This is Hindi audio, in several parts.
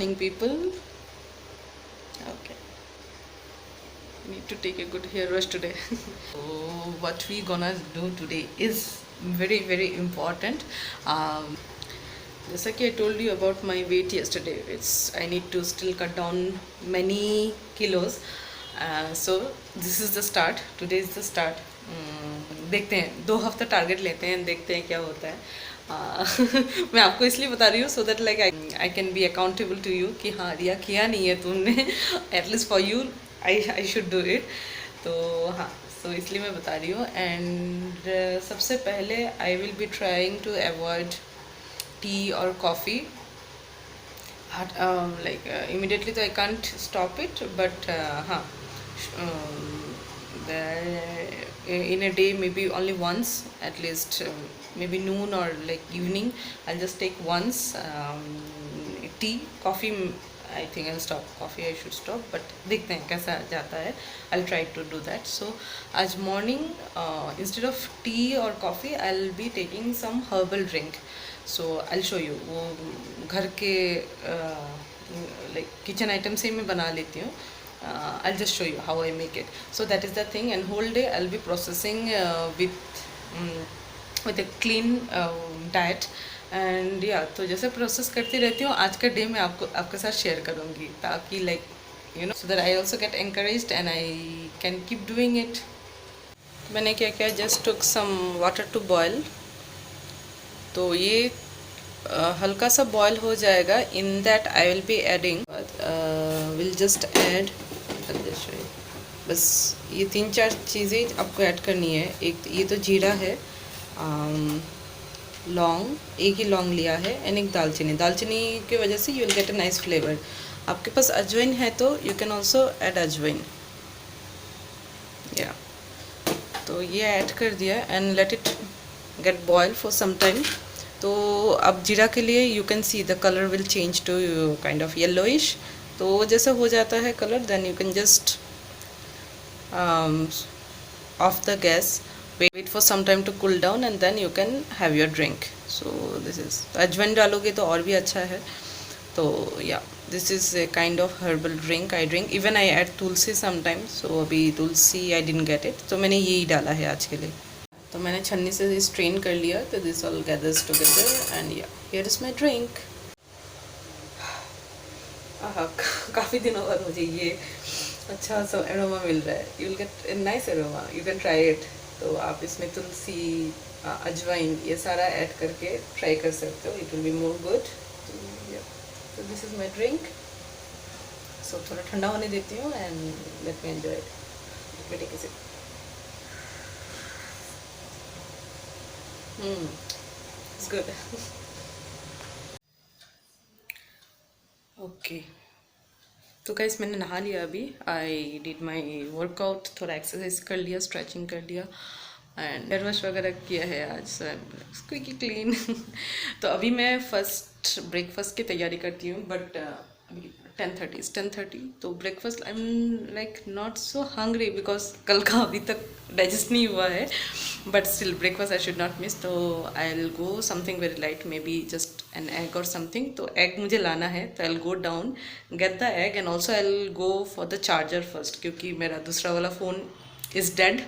morning, people. Okay, need to take a good hair wash today. So what we gonna do today is very important. जैसा कि I told you about my weight yesterday, I need to still cut down many kilos. So this is the start. Today is the start. देखते हैं, 2 हफ्ता टारगेट लेते हैं, देखते हैं क्या होता है. मैं आपको इसलिए बता रही हूँ so that like I can be accountable to you कि हाँ रिया किया नहीं है तुमने, at least for you I should do it. तो हाँ, सो इसलिए मैं बता रही हूँ. एंड सबसे पहले I will be trying to avoid tea और कॉफ़ी. Like immediately तो I can't stop it, but हाँ, in a day maybe only once at least, maybe noon or like evening I'll just take once. Tea, coffee, I think I'll stop. Coffee I should stop, but देखते हैं कैसा जाता है. I'll try to do that. So आज morning instead of tea or coffee I'll be taking some herbal drink. So I'll show you. वो घर के like kitchen item से मैं बना लेती हूँ. I'll just show you how I make it. So that is the thing, and whole day I'll be processing with a clean diet. And या तो जैसे प्रोसेस करती रहती हूँ, आज का डे मैं आपके साथ शेयर करूँगी ताकि like you know so that I also get encouraged and I can keep doing it. मैंने क्या किया, just took some water to boil. तो ये हल्का सा बॉयल हो जाएगा. In that I will be adding, will just add, बस ये 3-4 चीज़ें आपको ऐड करनी है. एक ये तो जीरा है, लौंग, एक ही लौंग लिया है, एंड एक दालचीनी. दालचीनी की वजह से you will get a nice flavour. आपके पास अजवाइन है तो यू कैन ऑल्सो ऐड अजवाइन. या तो ये ऐड कर दिया and let it get boil for some time. तो अब जीरा के लिए you can see the colour will change to kind of yellowish. तो जैसे हो जाता है colour, then you can just off the gas, wait for some time to cool down and then you can have your drink. So this is, अजवाइन डालोगे तो और भी अच्छा है. तो या this is a kind of herbal drink I drink. even I add Tulsi sometimes. so अभी तुलसी I didn't get it, तो मैंने यही डाला है आज के लिए. तो मैंने छन्नी से स्ट्रेन कर लिया. तो this all gathers together and या हियर इज़ माई ड्रिंक. काफ़ी दिनों बाद मुझे ये अच्छा सा एरोमा मिल रहा है. You will get a nice aroma, you can try it. तो आप इसमें तुलसी, अजवाइन, ये सारा ऐड करके ट्राई कर सकते हो. It will be more good. तो this is my drink. So थोड़ा ठंडा होने देती हूँ and let me enjoy it. Take it. It's good. Okay, तो गाइस मैंने नहा लिया अभी. आई डिड माई वर्कआउट, थोड़ा एक्सरसाइज कर लिया, स्ट्रेचिंग कर लिया एंड हेयर वॉश वगैरह किया है आज. So quickly clean. तो अभी मैं फर्स्ट ब्रेकफास्ट की तैयारी करती हूँ. बट अभी 10:30. तो breakfast I am like not so hungry because कल का अभी तक डाइजेस्ट नहीं हुआ है. But still breakfast I should not miss. तो I will go something very light, maybe just an egg और समथिंग. तो एग मुझे लाना है, तो I will go down get the egg and also I will go for the charger first, क्योंकि मेरा दूसरा वाला फ़ोन इज़ डेड.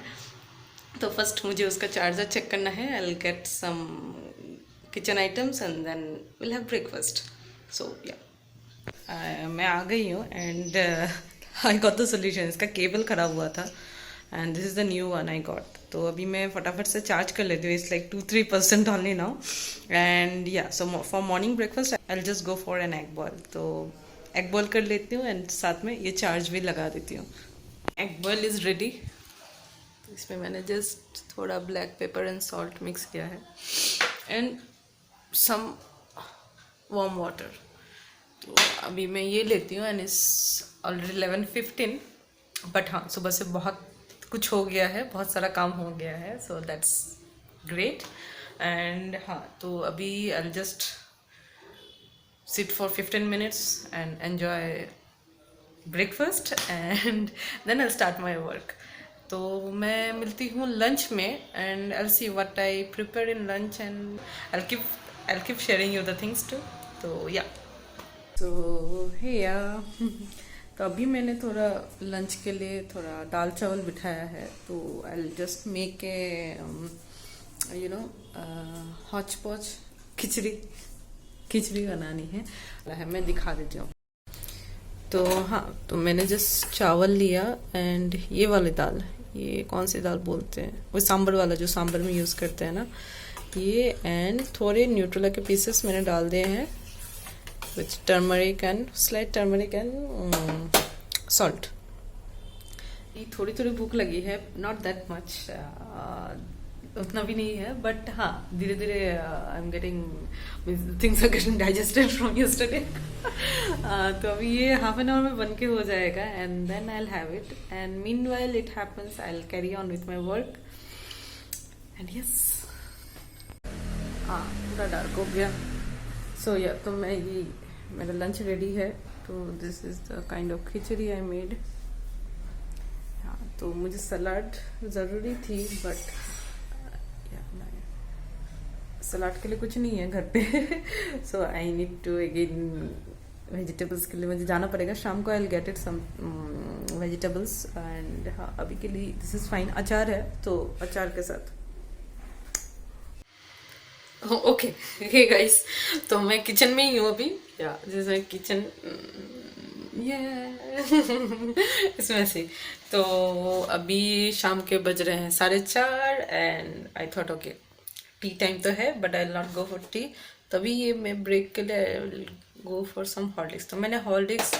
तो फर्स्ट मुझे उसका चार्जर चेक करना है. I will get some kitchen items and then will have breakfast. So yeah मैं आ गई हूँ and I got the solution. इसका केबल ख़राब हुआ था and this is the new one I got. तो अभी मैं फटाफट से चार्ज कर लेती हूँ. It's like 2-3% only now. And yeah so for morning breakfast I will just go for an egg boil. तो एग बॉयल कर लेती हूँ एंड साथ में ये चार्ज भी लगा देती हूँ. Egg boil is ready. तो इसमें मैंने जस्ट थोड़ा black pepper and salt mix किया है एंड सम वार्म वाटर. तो अभी मैं ये लेती हूँ एंड इस ऑलरेडी 11:15. बट हाँ, सुबह से बहुत कुछ हो गया है, बहुत सारा काम हो गया है. So that's great. एंड हाँ, तो अभी I will just sit for 15 minutes and enjoy breakfast and then I start my work. तो मैं मिलती हूँ लंच में and I will see what I prepare in lunch and I will keep sharing you the things too. तो या तो हे या तो अभी मैंने थोड़ा लंच के लिए थोड़ा दाल चावल बिठाया है, तो I just make a you know Hooch पॉच खिचड़ी खिचड़ी बनानी है मैं दिखा देती हूँ। तो हाँ, तो मैंने जस्ट चावल लिया एंड ये वाली दाल, ये कौन सी दाल बोलते हैं, वो सांबर वाला जो सांबर में यूज़ करते हैं ना, ये एंड थोड़े न्यूट्रेला के पीसेस मैंने डाल दिए हैं with turmeric and slight turmeric and salt. ये थोड़ी थोड़ी भूख लगी है, नॉट दैट मच, उतना भी नहीं है, बट हाँ धीरे धीरे I am getting things are getting digested from yesterday. तो अभी ये हाफ एन आवर में बन के हो जाएगा and then I will have it and meanwhile it happens I will carry on with my work and yes. हाँ पूरा डार्क हो गया। सो या तो मैं ये मेरा लंच रेडी है, तो this is the kind of khichdi I made. हाँ तो मुझे सलाद ज़रूरी थी, बट सलाद के लिए कुछ नहीं है घर पे। So I need to again vegetables के लिए मुझे जाना पड़ेगा शाम को। I will get it some vegetables and हाँ अभी के लिए दिस इज फाइन। अचार है तो अचार के साथ ओके। हे गाइस, तो मैं किचन में ही हूँ अभी, या जैसे किचन ये इसमें से। तो अभी शाम के बज रहे हैं 4:30 and I thought okay T time तो है, but I will not go for T. तभी ये मैं ब्रेक के लिए गो फॉर सम हॉर्लिक्स। तो मैंने हॉर्लिक्स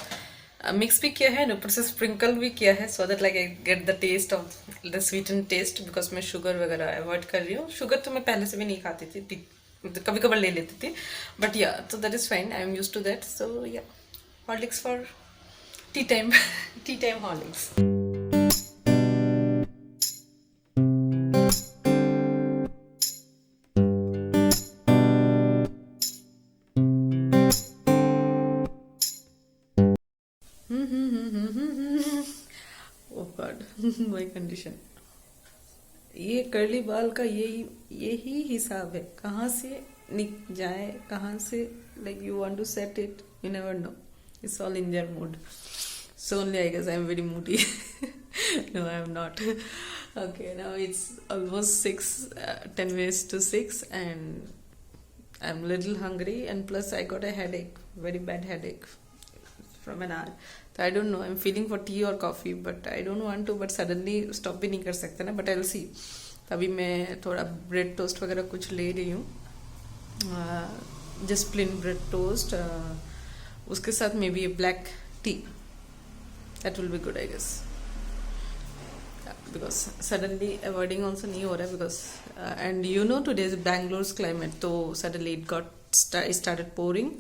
मिक्स भी किया है, ऊपर से स्प्रिंकल भी किया है, so that like I get the taste of the sweet and taste, because मैं शुगर वगैरह अवॉइड कर रही हूँ। शुगर तो मैं पहले से भी नहीं खाती थी, कभी कभार ले लेती थी, बट या तो that is fine, I am use to that. So yeah Horlicks for tea time tea time Horlicks. Oh god my condition. ये कर्ली बाल का यही हिसाब है, कहाँ से निक जाए, कहाँ से like you want to set it, you never know, it's all in their mood. So only I guess I am very moody. No I am not. Okay, now it's almost 10 minutes to 6 and I'm a little hungry, and plus I got a headache, very bad headache from an hour. So I don't know, I'm feeling for tea or coffee, but I don't want to, but suddenly stop भी नहीं कर सकते ना, but I'll see. तभी मैं थोड़ा ब्रेड टोस्ट वगैरह कुछ ले रही हूँ, जस्ट प्लेन ब्रेड टोस्ट, उसके साथ may be black T, that will be good I guess. Because suddenly avoiding also नहीं हो रहा है, because and you know today's Bangalore's climate, तो suddenly it started pouring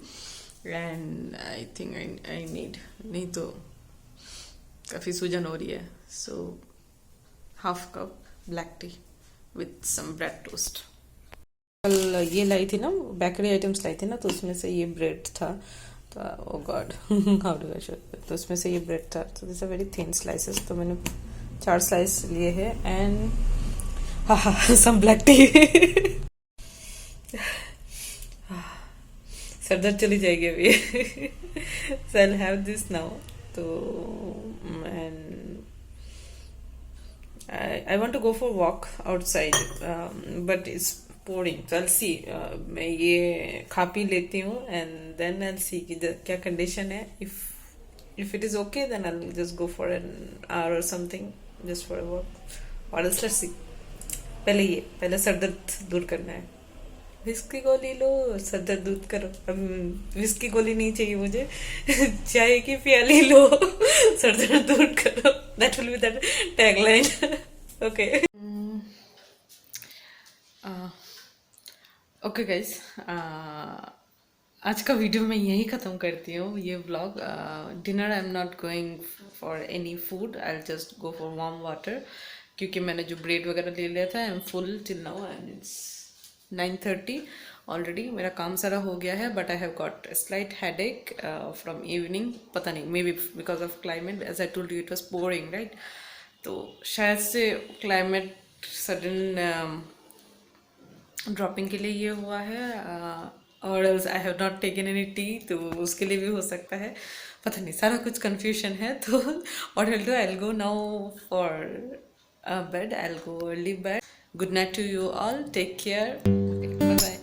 and I think I need, नहीं तो काफ़ी सूजन हो रही है। So half cup black tea with some bread toast. कल ये लाई थी ना, बेकरी आइटम्स लाई थी ना, तो उसमें से ये ब्रेड था, तो oh god how do I show, तो उसमें से ये ब्रेड था, तो this are very thin slices, तो मैंने 4 स्लाइस लिए हैं एंड हाँ सम ब्लैक टी। सर दर्द चली जाएगी अभी। सो आई हैव दिस नाउ। तो and I want to go for walk outside, but it's pouring. So I'll see. मैं ये खा पी लेती हूँ and then I'll see कि क्या condition है. If it is okay, then I'll just go for an hour or something just for a walk. Or else let's see. पहले सर दर्द दूर करना है। विस्की गोली लो, सर दर्द दूर करो। विस्की गोली नहीं चाहिए मुझे, चाय की प्याली लो, सर दर्द दूर करो। That will be the tagline. Okay. Okay guys, आज का वीडियो मैं यहीं ख़त्म करती हूँ, ये vlog. Dinner I am not going for any food, I just go for warm water, क्योंकि मैंने जो ब्रेड वगैरह ले लिया था, I am full till now and it's 9:30 already. मेरा काम सारा हो गया है, but I have got slight headache from evening, पता नहीं, maybe because of climate, as I told you it was pouring right, तो शायद से क्लाइमेट सडन ड्रॉपिंग के लिए ये हुआ है। और I have not taken any T, तो उसके लिए भी हो सकता है, पता नहीं, सारा कुछ कंफ्यूजन है। तो और will do, I will go now for bed, I will go early bed. Good night to you all, take care, bye bye.